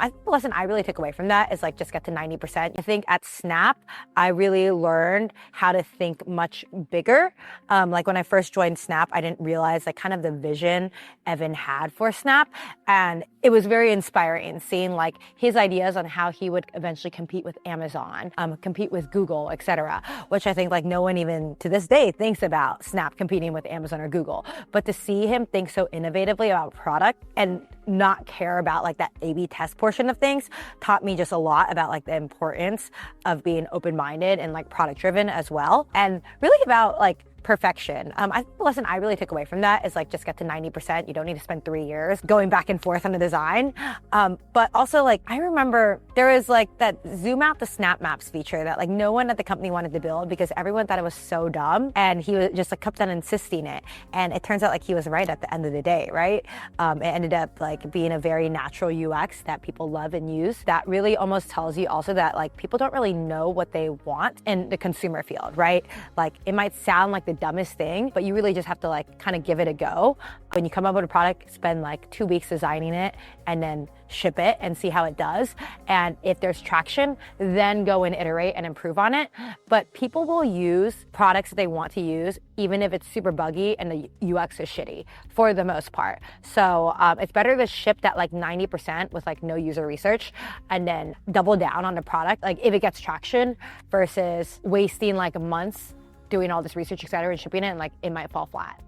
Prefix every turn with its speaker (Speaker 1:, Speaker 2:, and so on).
Speaker 1: I think the lesson I really took away from that is like just get to 90%. I think at Snap, I really learned how to think much bigger. Like when I first joined Snap, I didn't realize like kind of the vision Evan had for Snap. And it was very inspiring seeing like his ideas on how he would eventually compete with Amazon, compete with Google, etc. Which I think like no one even to this day thinks about Snap competing with Amazon or Google. But to see him think so innovatively about product and not care about like that A/B test portion of things taught me just a lot about like the importance of being open-minded and like product-driven as well. And really about like perfection. I think the lesson I really took away from that is like just get to 90%. You don't need to spend 3 years going back and forth on the design. But also like I remember there was like that zoom out the snap maps feature that like no one at the company wanted to build because everyone thought it was so dumb, and he was just like kept on insisting it. And it turns out like he was right at the end of the day, right? It ended up like being a very natural UX that people love and use. That really almost tells you also that like people don't really know what they want in the consumer field, right? Like it might sound like the dumbest thing, but you really just have to like kind of give it a go. When you come up with a product, spend like 2 weeks designing it and then ship it and see how it does. And if there's traction, then go and iterate and improve on it. But people will use products that they want to use, even if it's super buggy and the UX is shitty for the most part. So it's better to ship that like 90% with like no user research and then double down on the product, like if it gets traction, versus wasting like months doing all this research, et cetera, and shipping it, and like it might fall flat.